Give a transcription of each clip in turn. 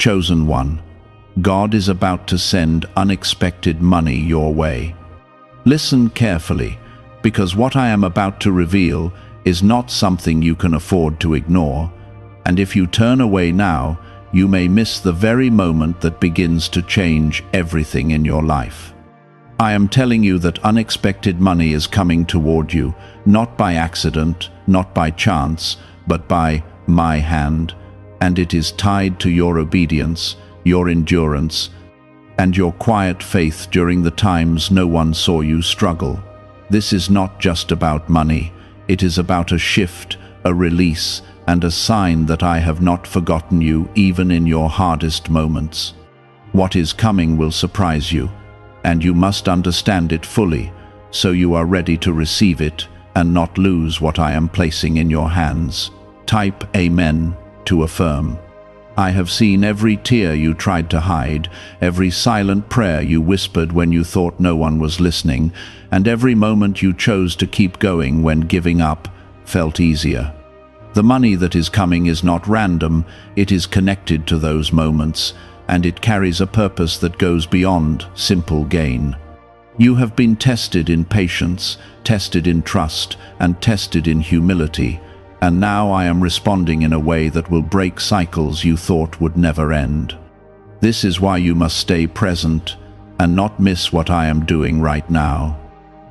Chosen one, God is about to send unexpected money your way. Listen carefully, because what I am about to reveal is not something you can afford to ignore, and if you turn away now, you may miss the very moment that begins to change everything in your life. I am telling you that unexpected money is coming toward you, not by accident, not by chance, but by my hand, and it is tied to your obedience, your endurance, and your quiet faith during the times no one saw you struggle. This is not just about money, it is about a shift, a release, and a sign that I have not forgotten you even in your hardest moments. What is coming will surprise you, and you must understand it fully, so you are ready to receive it and not lose what I am placing in your hands. Type Amen to affirm. I have seen every tear you tried to hide, every silent prayer you whispered when you thought no one was listening, and every moment you chose to keep going when giving up felt easier. The money that is coming is not random, it is connected to those moments, and it carries a purpose that goes beyond simple gain. You have been tested in patience, tested in trust, and tested in humility, and now I am responding in a way that will break cycles you thought would never end. This is why you must stay present and not miss what I am doing right now.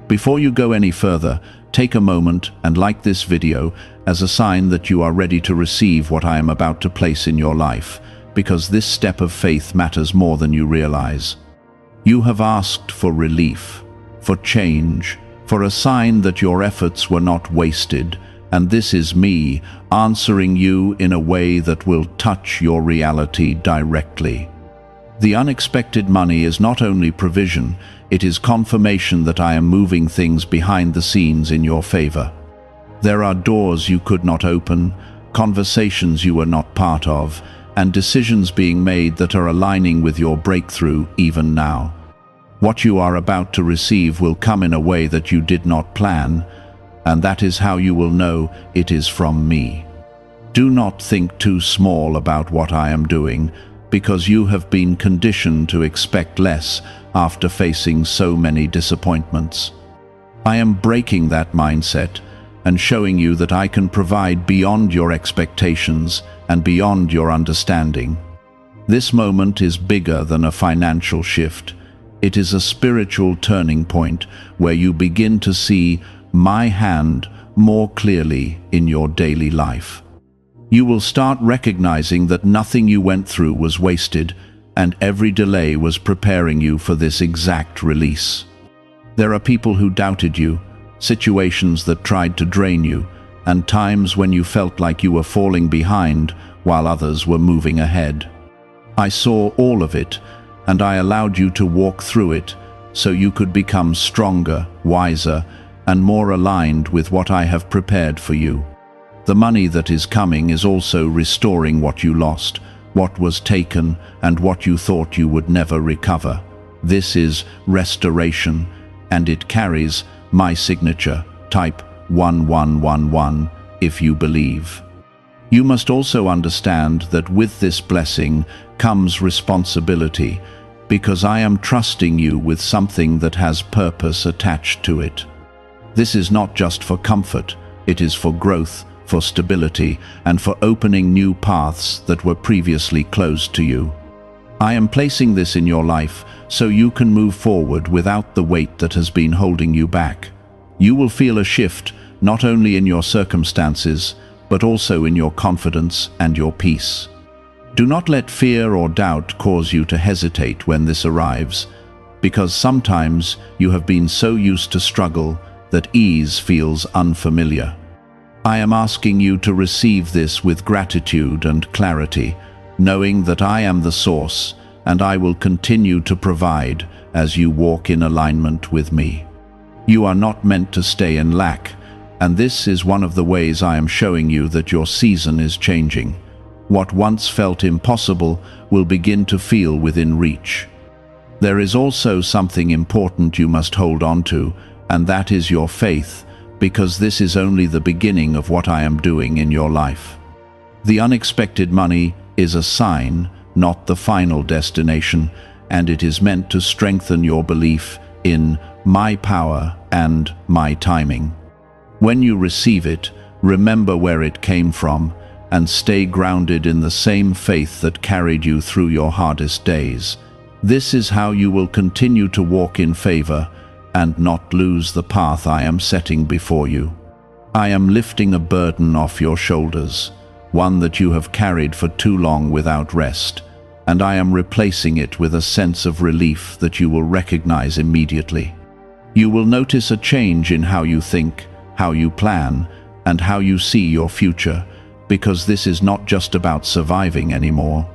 Before you go any further, take a moment and like this video as a sign that you are ready to receive what I am about to place in your life, because this step of faith matters more than you realize. You have asked for relief, for change, for a sign that your efforts were not wasted, and this is me answering you in a way that will touch your reality directly. The unexpected money is not only provision, it is confirmation that I am moving things behind the scenes in your favor. There are doors you could not open, conversations you were not part of, and decisions being made that are aligning with your breakthrough even now. What you are about to receive will come in a way that you did not plan, and that is how you will know it is from me. Do not think too small about what I am doing, because you have been conditioned to expect less after facing so many disappointments. I am breaking that mindset and showing you that I can provide beyond your expectations and beyond your understanding. This moment is bigger than a financial shift. It is a spiritual turning point where you begin to see my hand more clearly in your daily life. You will start recognizing that nothing you went through was wasted, and every delay was preparing you for this exact release. There are people who doubted you, situations that tried to drain you, and times when you felt like you were falling behind while others were moving ahead. I saw all of it, and I allowed you to walk through it so you could become stronger, wiser, and more aligned with what I have prepared for you. The money that is coming is also restoring what you lost, what was taken, and what you thought you would never recover. This is restoration, and it carries my signature. Type 1111 if you believe. You must also understand that with this blessing comes responsibility, because I am trusting you with something that has purpose attached to it. This is not just for comfort, it is for growth, for stability, and for opening new paths that were previously closed to you. I am placing this in your life so you can move forward without the weight that has been holding you back. You will feel a shift not only in your circumstances, but also in your confidence and your peace. Do not let fear or doubt cause you to hesitate when this arrives, because sometimes you have been so used to struggle that ease feels unfamiliar. I am asking you to receive this with gratitude and clarity, knowing that I am the source and I will continue to provide as you walk in alignment with me. You are not meant to stay in lack, and this is one of the ways I am showing you that your season is changing. What once felt impossible will begin to feel within reach. There is also something important you must hold on to, and that is your faith, because this is only the beginning of what I am doing in your life. The unexpected money is a sign, not the final destination, and it is meant to strengthen your belief in my power and my timing. When you receive it, remember where it came from and stay grounded in the same faith that carried you through your hardest days. This is how you will continue to walk in favor and not lose the path I am setting before you. I am lifting a burden off your shoulders, one that you have carried for too long without rest, and I am replacing it with a sense of relief that you will recognize immediately. You will notice a change in how you think, how you plan, and how you see your future, because this is not just about surviving anymore.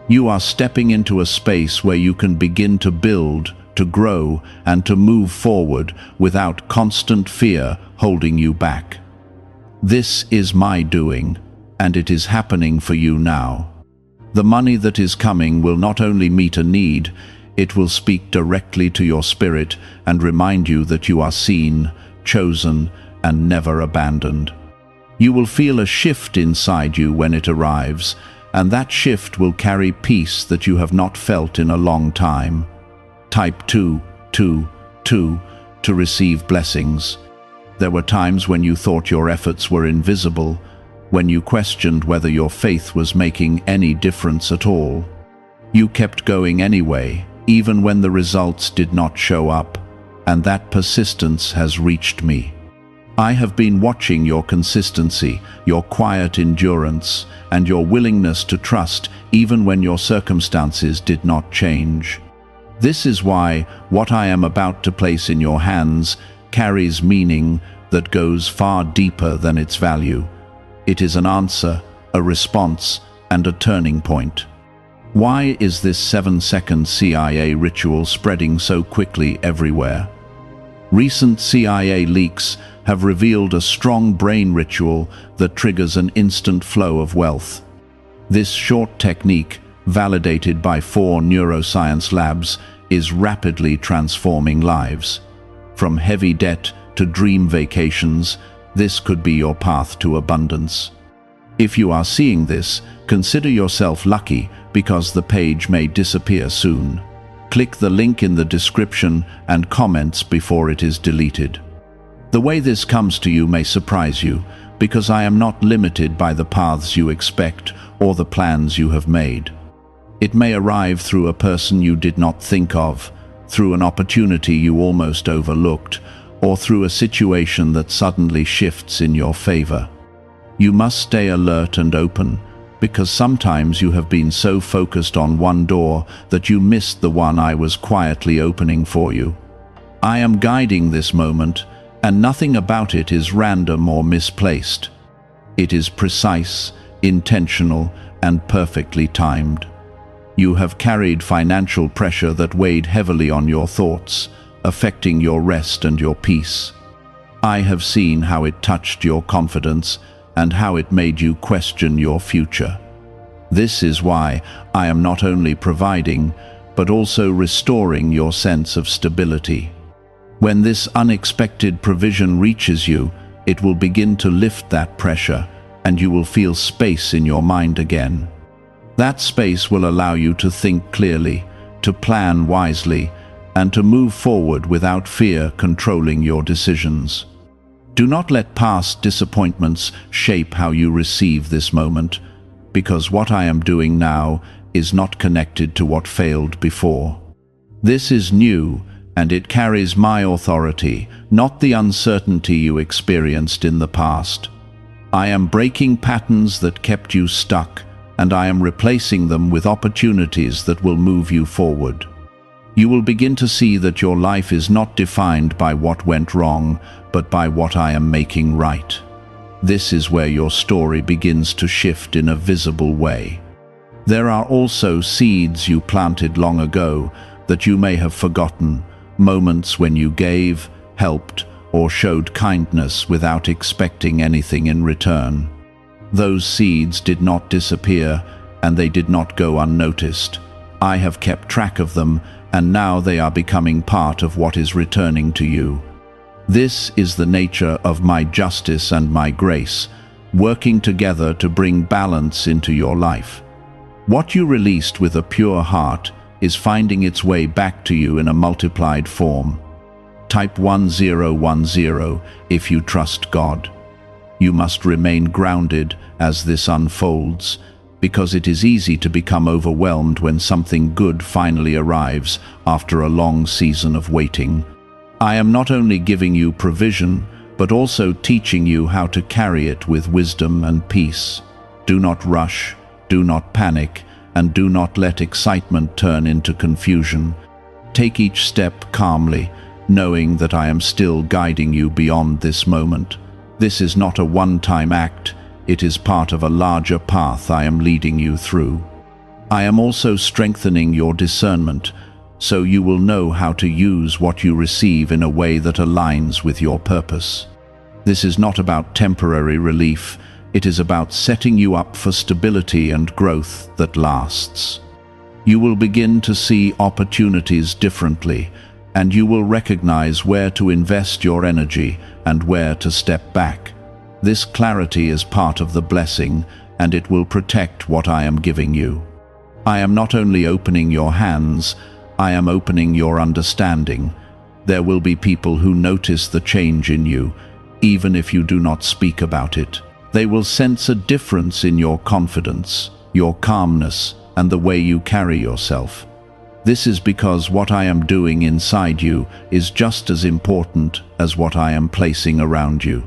You are stepping into a space where you can begin to build, to grow, and to move forward without constant fear holding you back. This is my doing, and it is happening for you now. The money that is coming will not only meet a need, it will speak directly to your spirit and remind you that you are seen, chosen, and never abandoned. You will feel a shift inside you when it arrives, and that shift will carry peace that you have not felt in a long time. Type 222 to receive blessings. There were times when you thought your efforts were invisible, when you questioned whether your faith was making any difference at all. You kept going anyway, even when the results did not show up, and that persistence has reached me. I have been watching your consistency, your quiet endurance, and your willingness to trust even when your circumstances did not change. This is why what I am about to place in your hands carries meaning that goes far deeper than its value. It is an answer, a response, and a turning point. Why is this 7-second CIA ritual spreading so quickly everywhere? Recent CIA leaks have revealed a strong brain ritual that triggers an instant flow of wealth. This short technique, validated by 4 neuroscience labs, is rapidly transforming lives. From heavy debt to dream vacations, this could be your path to abundance. If you are seeing this, consider yourself lucky because the page may disappear soon. Click the link in the description and comments before it is deleted. The way this comes to you may surprise you, because I am not limited by the paths you expect or the plans you have made. It may arrive through a person you did not think of, through an opportunity you almost overlooked, or through a situation that suddenly shifts in your favor. You must stay alert and open, because sometimes you have been so focused on one door that you missed the one I was quietly opening for you. I am guiding this moment, and nothing about it is random or misplaced. It is precise, intentional, and perfectly timed. You have carried financial pressure that weighed heavily on your thoughts, affecting your rest and your peace. I have seen how it touched your confidence and how it made you question your future. This is why I am not only providing, but also restoring your sense of stability. When this unexpected provision reaches you, it will begin to lift that pressure, and you will feel space in your mind again. That space will allow you to think clearly, to plan wisely, and to move forward without fear controlling your decisions. Do not let past disappointments shape how you receive this moment, because what I am doing now is not connected to what failed before. This is new, and it carries my authority, not the uncertainty you experienced in the past. I am breaking patterns that kept you stuck, and I am replacing them with opportunities that will move you forward. You will begin to see that your life is not defined by what went wrong, but by what I am making right. This is where your story begins to shift in a visible way. There are also seeds you planted long ago that you may have forgotten, moments when you gave, helped, or showed kindness without expecting anything in return. Those seeds did not disappear, and they did not go unnoticed. I have kept track of them, and now they are becoming part of what is returning to you. This is the nature of my justice and my grace, working together to bring balance into your life. What you released with a pure heart is finding its way back to you in a multiplied form. Type 1010 if you trust God. You must remain grounded as this unfolds, because it is easy to become overwhelmed when something good finally arrives after a long season of waiting. I am not only giving you provision, but also teaching you how to carry it with wisdom and peace. Do not rush, do not panic, and do not let excitement turn into confusion. Take each step calmly, knowing that I am still guiding you beyond this moment. This is not a one-time act, it is part of a larger path I am leading you through. I am also strengthening your discernment, so you will know how to use what you receive in a way that aligns with your purpose. This is not about temporary relief, it is about setting you up for stability and growth that lasts. You will begin to see opportunities differently, and you will recognize where to invest your energy and where to step back. This clarity is part of the blessing, and it will protect what I am giving you. I am not only opening your hands, I am opening your understanding. There will be people who notice the change in you, even if you do not speak about it. They will sense a difference in your confidence, your calmness, and the way you carry yourself. This is because what I am doing inside you is just as important as what I am placing around you.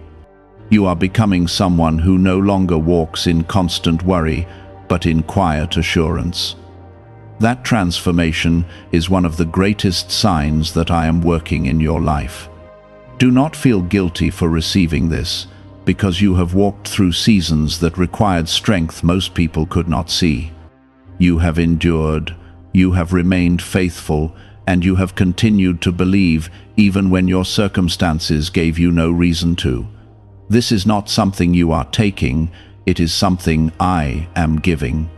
You are becoming someone who no longer walks in constant worry, but in quiet assurance. That transformation is one of the greatest signs that I am working in your life. Do not feel guilty for receiving this, because you have walked through seasons that required strength most people could not see. You have endured, you have remained faithful, and you have continued to believe even when your circumstances gave you no reason to. This is not something you are taking, it is something I am giving.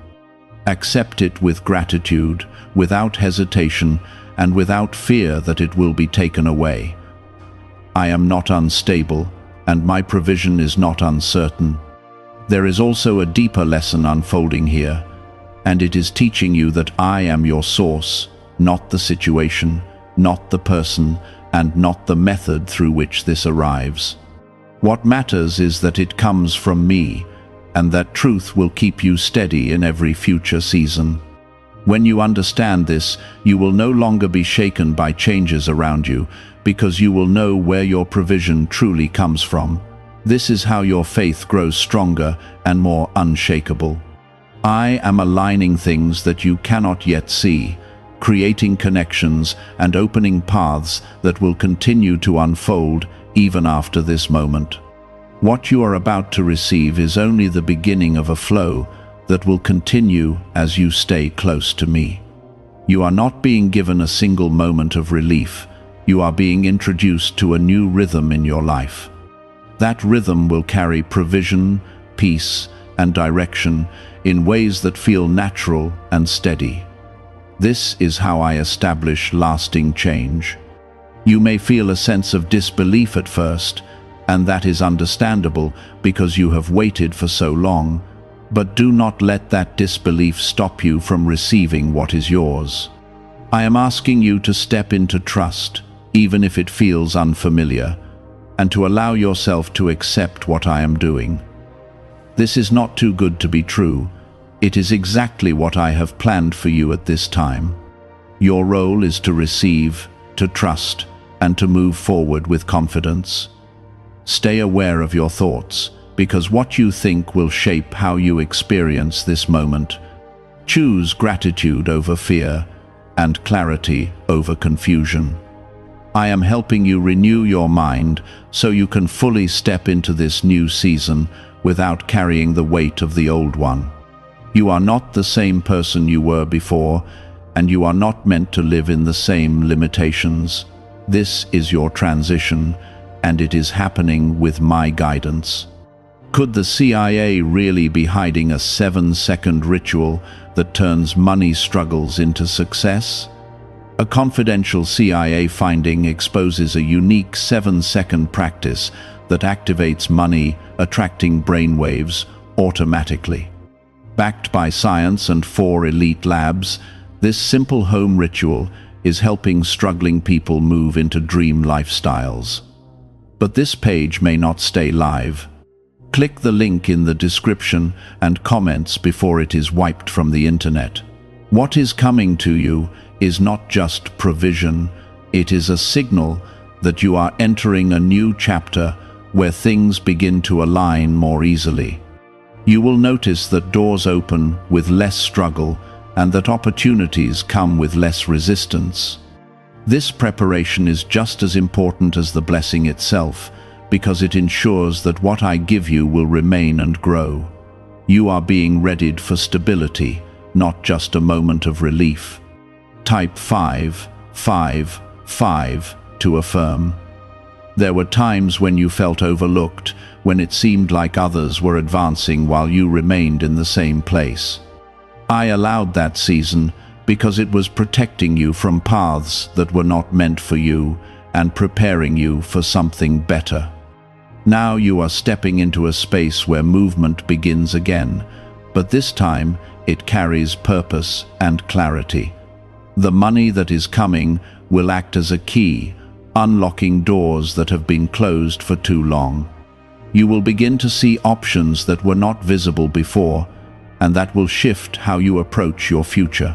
Accept it with gratitude, without hesitation, and without fear that it will be taken away. I am not unstable, and my provision is not uncertain. There is also a deeper lesson unfolding here, and it is teaching you that I am your source, not the situation, not the person, and not the method through which this arrives. What matters is that it comes from me, and that truth will keep you steady in every future season. When you understand this, you will no longer be shaken by changes around you, because you will know where your provision truly comes from. This is how your faith grows stronger and more unshakable. I am aligning things that you cannot yet see, creating connections and opening paths that will continue to unfold even after this moment. What you are about to receive is only the beginning of a flow that will continue as you stay close to me. You are not being given a single moment of relief. You are being introduced to a new rhythm in your life. That rhythm will carry provision, peace, and direction in ways that feel natural and steady. This is how I establish lasting change. You may feel a sense of disbelief at first, and that is understandable because you have waited for so long, but do not let that disbelief stop you from receiving what is yours. I am asking you to step into trust, even if it feels unfamiliar, and to allow yourself to accept what I am doing. This is not too good to be true. It is exactly what I have planned for you at this time. Your role is to receive, to trust, and to move forward with confidence. Stay aware of your thoughts, because what you think will shape how you experience this moment. Choose gratitude over fear, and clarity over confusion. I am helping you renew your mind so you can fully step into this new season without carrying the weight of the old one. You are not the same person you were before, and you are not meant to live in the same limitations. This is your transition, and it is happening with my guidance. Could the CIA really be hiding a 7-second ritual that turns money struggles into success? A confidential CIA finding exposes a unique 7-second practice that activates money attracting brainwaves automatically. Backed by science and 4 elite labs, this simple home ritual is helping struggling people move into dream lifestyles. But this page may not stay live. Click the link in the description and comments before it is wiped from the internet. What is coming to you is not just provision, it is a signal that you are entering a new chapter where things begin to align more easily. You will notice that doors open with less struggle and that opportunities come with less resistance. This preparation is just as important as the blessing itself, because it ensures that what I give you will remain and grow. You are being readied for stability, not just a moment of relief. Type 5, 5, 5 to affirm. There were times when you felt overlooked, when it seemed like others were advancing while you remained in the same place. I allowed that season because it was protecting you from paths that were not meant for you and preparing you for something better. Now you are stepping into a space where movement begins again, but this time it carries purpose and clarity. The money that is coming will act as a key, unlocking doors that have been closed for too long. You will begin to see options that were not visible before, and that will shift how you approach your future.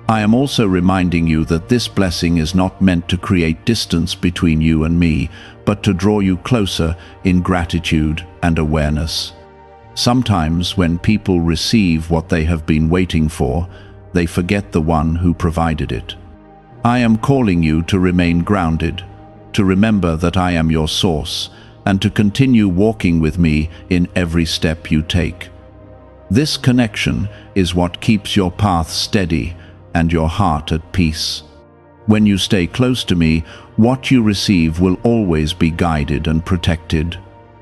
I am also reminding you that this blessing is not meant to create distance between you and me, but to draw you closer in gratitude and awareness. Sometimes when people receive what they have been waiting for, they forget the one who provided it. I am calling you to remain grounded, to remember that I am your source, and to continue walking with me in every step you take. This connection is what keeps your path steady and your heart at peace. When you stay close to me, what you receive will always be guided and protected.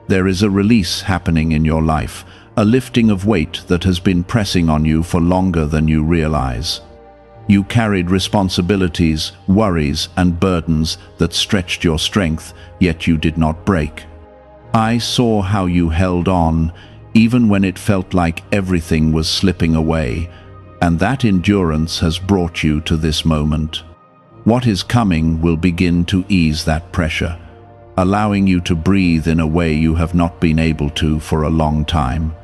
There is a release happening in your life, a lifting of weight that has been pressing on you for longer than you realize. You carried responsibilities, worries, and burdens that stretched your strength, yet you did not break. I saw how you held on, even when it felt like everything was slipping away, and that endurance has brought you to this moment. What is coming will begin to ease that pressure, allowing you to breathe in a way you have not been able to for a long time.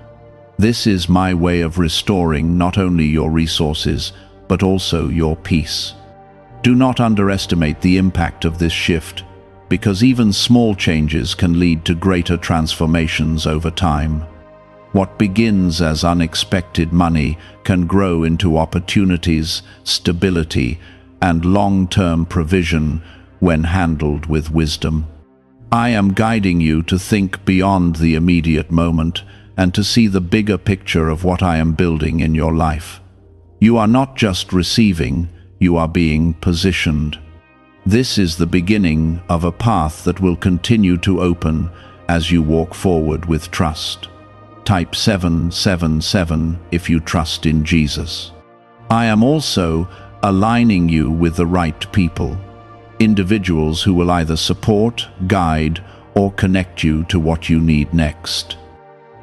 This is my way of restoring not only your resources, but also your peace. Do not underestimate the impact of this shift, because even small changes can lead to greater transformations over time. What begins as unexpected money can grow into opportunities, stability, and long-term provision when handled with wisdom. I am guiding you to think beyond the immediate moment and to see the bigger picture of what I am building in your life. You are not just receiving, you are being positioned. This is the beginning of a path that will continue to open as you walk forward with trust. Type 777 if you trust in Jesus. I am also aligning you with the right people, individuals who will either support, guide, or connect you to what you need next.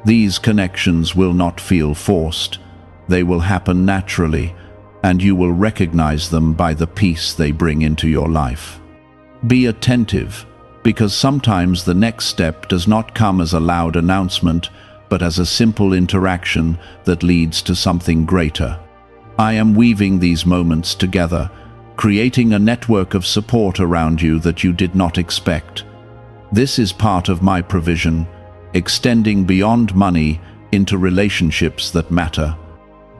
These connections will not feel forced. They will happen naturally, and you will recognize them by the peace they bring into your life. Be attentive, because sometimes the next step does not come as a loud announcement, but as a simple interaction that leads to something greater. I am weaving these moments together, creating a network of support around you that you did not expect. This is part of my provision, extending beyond money into relationships that matter.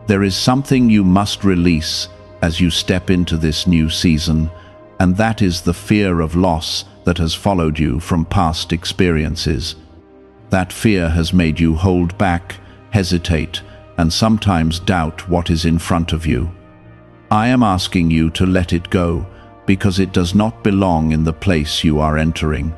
There is something you must release as you step into this new season, and that is the fear of loss that has followed you from past experiences. That fear has made you hold back, hesitate, and sometimes doubt what is in front of you. I am asking you to let it go, because it does not belong in the place you are entering.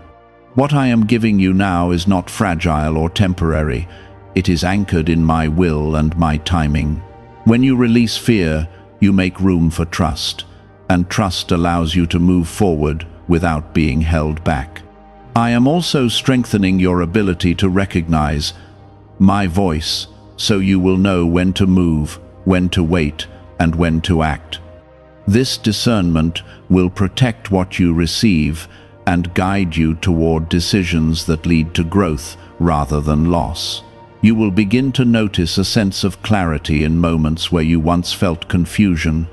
What I am giving you now is not fragile or temporary. It is anchored in my will and my timing. When you release fear, you make room for trust, and trust allows you to move forward without being held back. I am also strengthening your ability to recognize my voice, so you will know when to move, when to wait, and when to act. This discernment will protect what you receive and guide you toward decisions that lead to growth rather than loss. You will begin to notice a sense of clarity in moments where you once felt confusion.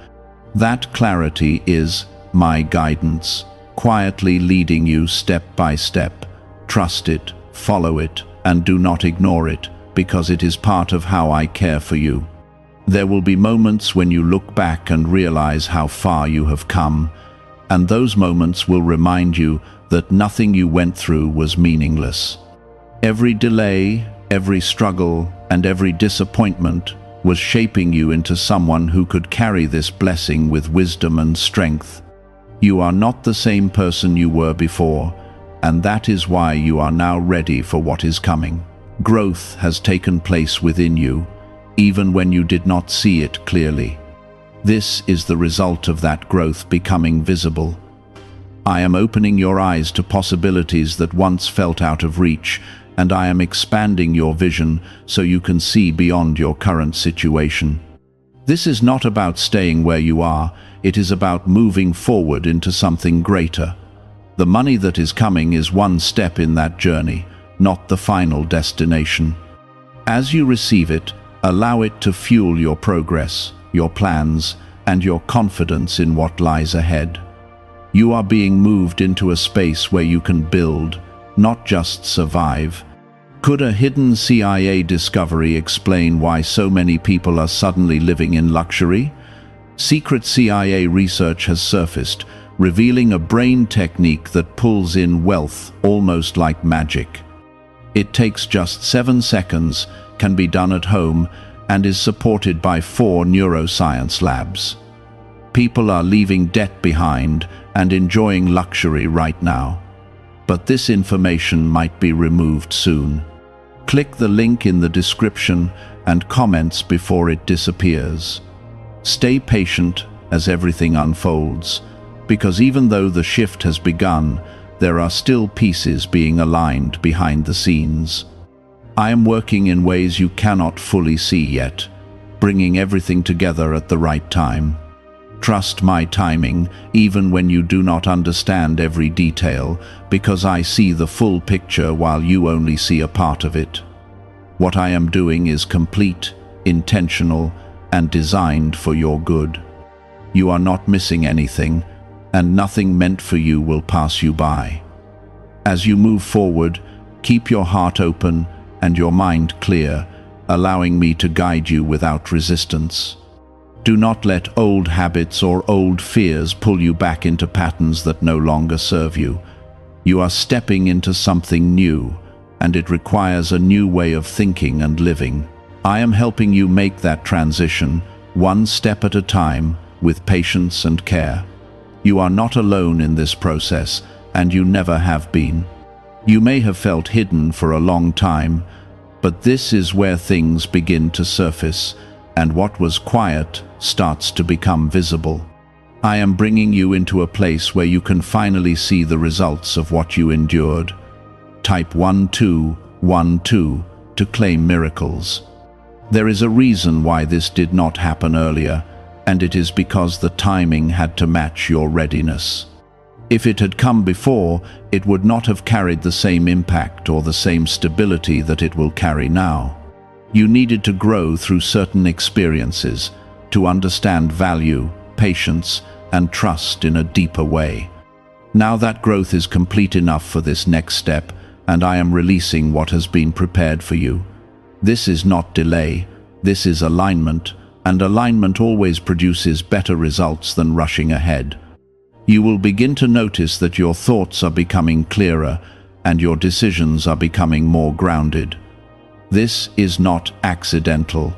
That clarity is my guidance, quietly leading you step by step. Trust it, follow it, and do not ignore it, because it is part of how I care for you. There will be moments when you look back and realize how far you have come, and those moments will remind you that nothing you went through was meaningless. Every delay, every struggle, and every disappointment was shaping you into someone who could carry this blessing with wisdom and strength. You are not the same person you were before, and that is why you are now ready for what is coming. Growth has taken place within you, even when you did not see it clearly. This is the result of that growth becoming visible. I am opening your eyes to possibilities that once felt out of reach, and I am expanding your vision so you can see beyond your current situation. This is not about staying where you are, it is about moving forward into something greater. The money that is coming is one step in that journey, not the final destination. As you receive it, allow it to fuel your progress, your plans, and your confidence in what lies ahead. You are being moved into a space where you can build, not just survive. Could a hidden CIA discovery explain why so many people are suddenly living in luxury? Secret CIA research has surfaced, revealing a brain technique that pulls in wealth almost like magic. It takes just 7 seconds, can be done at home, and is supported by 4 neuroscience labs. People are leaving debt behind and enjoying luxury right now. But this information might be removed soon. Click the link in the description and comments before it disappears. Stay patient as everything unfolds, because even though the shift has begun, there are still pieces being aligned behind the scenes. I am working in ways you cannot fully see yet, bringing everything together at the right time. Trust my timing, even when you do not understand every detail, because I see the full picture while you only see a part of it. What I am doing is complete, intentional, and designed for your good. You are not missing anything, and nothing meant for you will pass you by. As you move forward, keep your heart open and your mind clear, allowing me to guide you without resistance. Do not let old habits or old fears pull you back into patterns that no longer serve you. You are stepping into something new, and it requires a new way of thinking and living. I am helping you make that transition, one step at a time, with patience and care. You are not alone in this process, and you never have been. You may have felt hidden for a long time, but this is where things begin to surface, and what was quiet starts to become visible. I am bringing you into a place where you can finally see the results of what you endured. Type 1212 to claim miracles. There is a reason why this did not happen earlier, and it is because the timing had to match your readiness. If it had come before, it would not have carried the same impact or the same stability that it will carry now. You needed to grow through certain experiences, to understand value, patience, and trust in a deeper way. Now that growth is complete enough for this next step, and I am releasing what has been prepared for you. This is not delay, this is alignment, and alignment always produces better results than rushing ahead. You will begin to notice that your thoughts are becoming clearer, and your decisions are becoming more grounded. This is not accidental.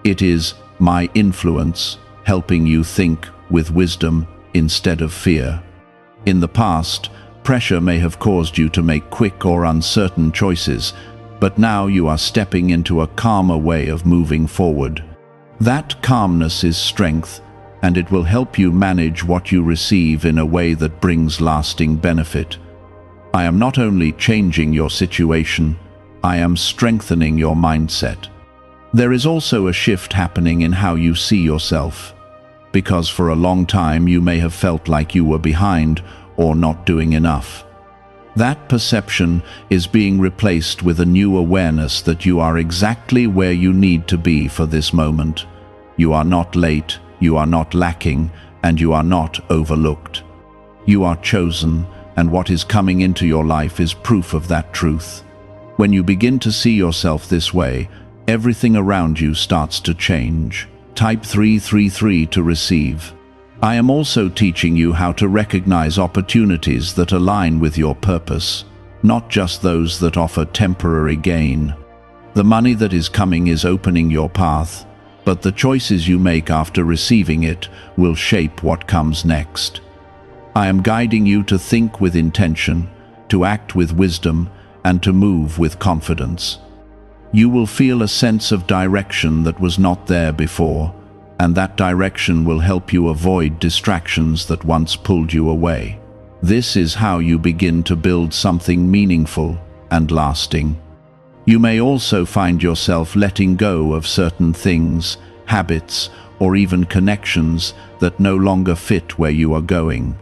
It is my influence, helping you think with wisdom instead of fear. In the past, pressure may have caused you to make quick or uncertain choices, but now you are stepping into a calmer way of moving forward. That calmness is strength, and it will help you manage what you receive in a way that brings lasting benefit. I am not only changing your situation, I am strengthening your mindset. There is also a shift happening in how you see yourself, because for a long time you may have felt like you were behind or not doing enough. That perception is being replaced with a new awareness that you are exactly where you need to be for this moment. You are not late, you are not lacking, and you are not overlooked. You are chosen, and what is coming into your life is proof of that truth. When you begin to see yourself this way, everything around you starts to change. Type 333 to receive. I am also teaching you how to recognize opportunities that align with your purpose, not just those that offer temporary gain. The money that is coming is opening your path, but the choices you make after receiving it will shape what comes next. I am guiding you to think with intention, to act with wisdom, and to move with confidence. You will feel a sense of direction that was not there before, and that direction will help you avoid distractions that once pulled you away. This is how you begin to build something meaningful and lasting. You may also find yourself letting go of certain things, habits, or even connections that no longer fit where you are going.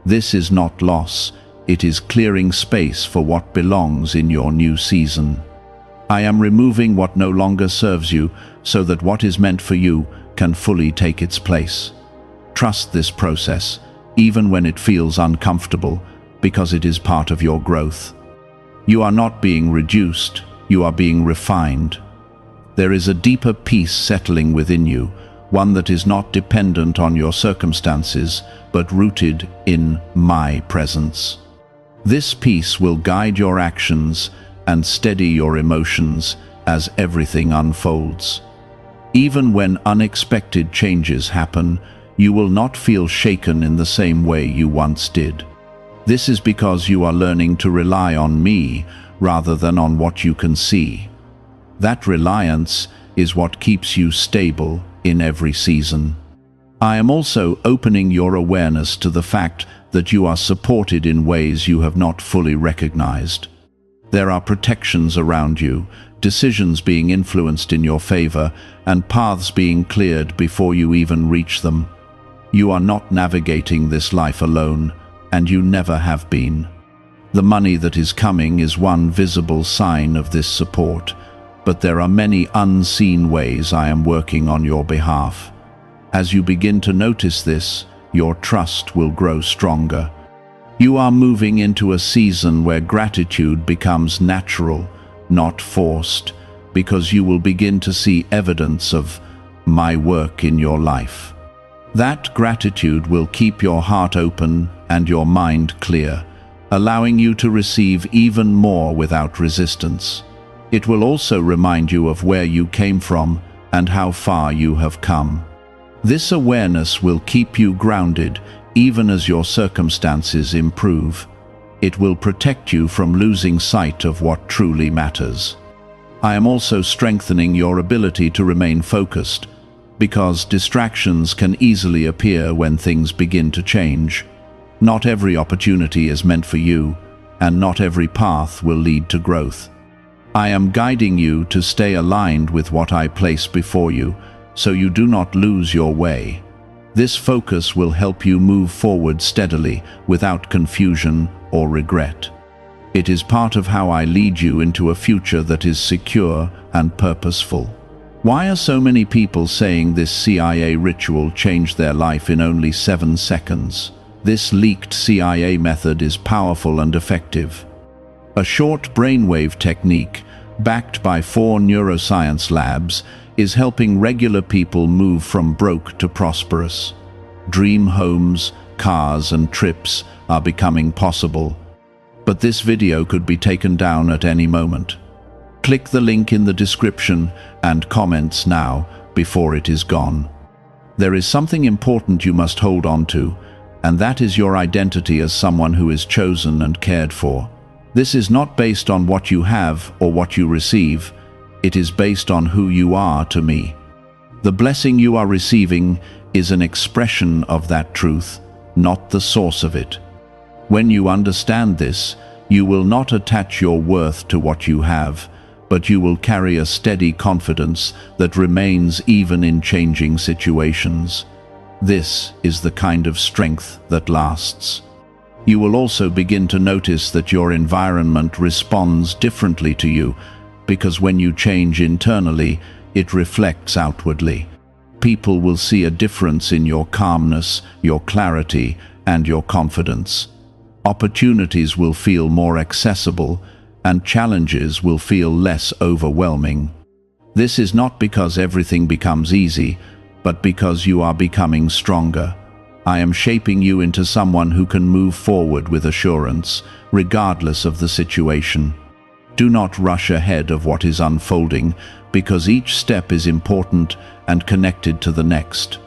This is not loss, it is clearing space for what belongs in your new season. I am removing what no longer serves you so that what is meant for you can fully take its place. Trust this process, even when it feels uncomfortable, because it is part of your growth. You are not being reduced, you are being refined. There is a deeper peace settling within you, one that is not dependent on your circumstances, but rooted in my presence. This peace will guide your actions and steady your emotions as everything unfolds. Even when unexpected changes happen, you will not feel shaken in the same way you once did. This is because you are learning to rely on me rather than on what you can see. That reliance is what keeps you stable in every season. I am also opening your awareness to the fact that you are supported in ways you have not fully recognized. There are protections around you, decisions being influenced in your favor, and paths being cleared before you even reach them. You are not navigating this life alone, and you never have been. The money that is coming is one visible sign of this support, but there are many unseen ways I am working on your behalf. As you begin to notice this, your trust will grow stronger. You are moving into a season where gratitude becomes natural, not forced, because you will begin to see evidence of my work in your life. That gratitude will keep your heart open and your mind clear, allowing you to receive even more without resistance. It will also remind you of where you came from and how far you have come. This awareness will keep you grounded even as your circumstances improve. It will protect you from losing sight of what truly matters. I am also strengthening your ability to remain focused, because distractions can easily appear when things begin to change. Not every opportunity is meant for you, and not every path will lead to growth. I am guiding you to stay aligned with what I place before you, so you do not lose your way. This focus will help you move forward steadily, without confusion or regret. It is part of how I lead you into a future that is secure and purposeful. Why are so many people saying this CIA ritual changed their life in only 7 seconds? This leaked CIA method is powerful and effective. A short brainwave technique, backed by 4 neuroscience labs, is helping regular people move from broke to prosperous. Dream homes, cars, and trips are becoming possible. But this video could be taken down at any moment. Click the link in the description and comments now before it is gone. There is something important you must hold on to, and that is your identity as someone who is chosen and cared for. This is not based on what you have or what you receive. It is based on who you are to me. The blessing you are receiving is an expression of that truth, not the source of it. When you understand this, you will not attach your worth to what you have, but you will carry a steady confidence that remains even in changing situations. This is the kind of strength that lasts. You will also begin to notice that your environment responds differently to you, because when you change internally, it reflects outwardly. People will see a difference in your calmness, your clarity, and your confidence. Opportunities will feel more accessible, and challenges will feel less overwhelming. This is not because everything becomes easy, but because you are becoming stronger. I am shaping you into someone who can move forward with assurance, regardless of the situation. Do not rush ahead of what is unfolding, because each step is important and connected to the next.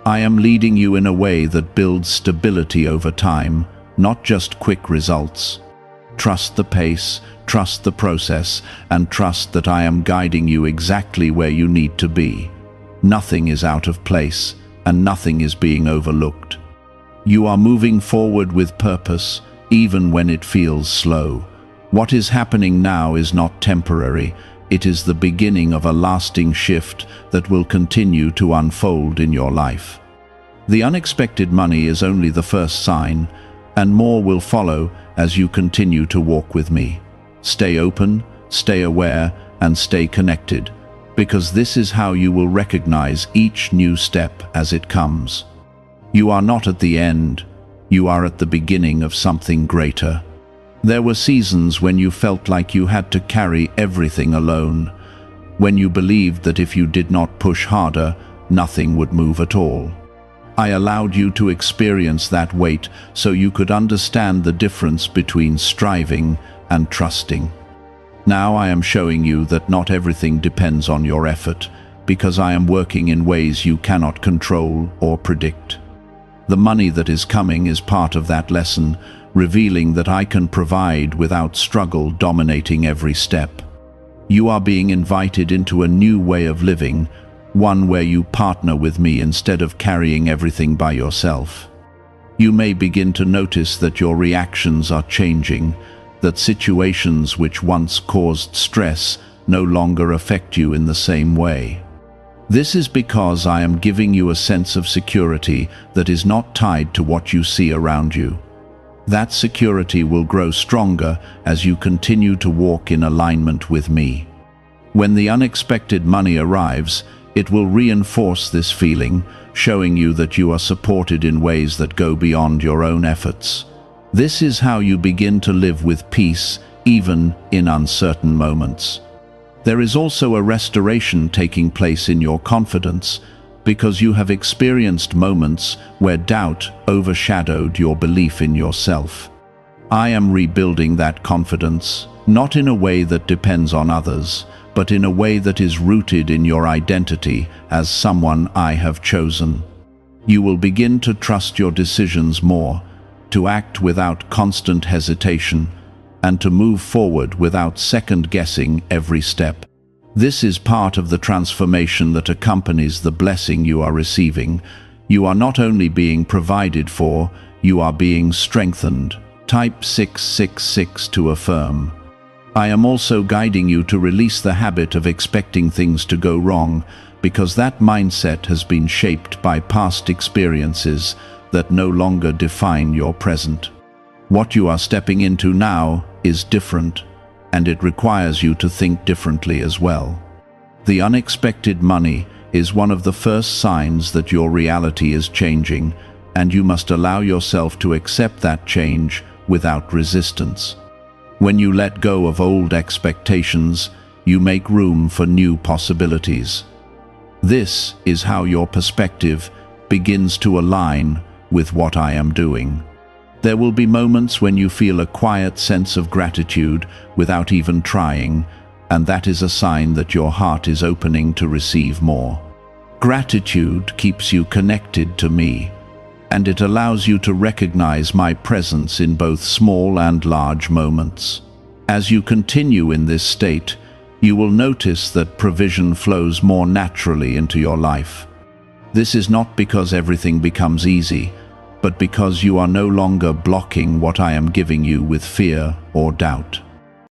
I am leading you in a way that builds stability over time, not just quick results. Trust the pace, trust the process, and trust that I am guiding you exactly where you need to be. Nothing is out of place, and nothing is being overlooked. You are moving forward with purpose, even when it feels slow. What is happening now is not temporary. It is the beginning of a lasting shift that will continue to unfold in your life. The unexpected money is only the first sign, and more will follow as you continue to walk with me. Stay open, stay aware, and stay connected, because this is how you will recognize each new step as it comes. You are not at the end, you are at the beginning of something greater. There were seasons when you felt like you had to carry everything alone, when you believed that if you did not push harder, nothing would move at all. I allowed you to experience that weight so you could understand the difference between striving and trusting. Now I am showing you that not everything depends on your effort, because I am working in ways you cannot control or predict. The money that is coming is part of that lesson, revealing that I can provide without struggle dominating every step. You are being invited into a new way of living, one where you partner with me instead of carrying everything by yourself. You may begin to notice that your reactions are changing, that situations which once caused stress no longer affect you in the same way. This is because I am giving you a sense of security that is not tied to what you see around you. That security will grow stronger as you continue to walk in alignment with me. When the unexpected money arrives, it will reinforce this feeling, showing you that you are supported in ways that go beyond your own efforts. This is how you begin to live with peace, even in uncertain moments. There is also a restoration taking place in your confidence, because you have experienced moments where doubt overshadowed your belief in yourself. I am rebuilding that confidence, not in a way that depends on others, but in a way that is rooted in your identity as someone I have chosen. You will begin to trust your decisions more, to act without constant hesitation, and to move forward without second-guessing every step. This is part of the transformation that accompanies the blessing you are receiving. You are not only being provided for, you are being strengthened. Type 666 to affirm. I am also guiding you to release the habit of expecting things to go wrong, because that mindset has been shaped by past experiences that no longer define your present. What you are stepping into now is different, and it requires you to think differently as well. The unexpected money is one of the first signs that your reality is changing, and you must allow yourself to accept that change without resistance. When you let go of old expectations, you make room for new possibilities. This is how your perspective begins to align with what I am doing. There will be moments when you feel a quiet sense of gratitude without even trying, and that is a sign that your heart is opening to receive more. Gratitude keeps you connected to me, and it allows you to recognize my presence in both small and large moments. As you continue in this state, you will notice that provision flows more naturally into your life. This is not because everything becomes easy, but because you are no longer blocking what I am giving you with fear or doubt.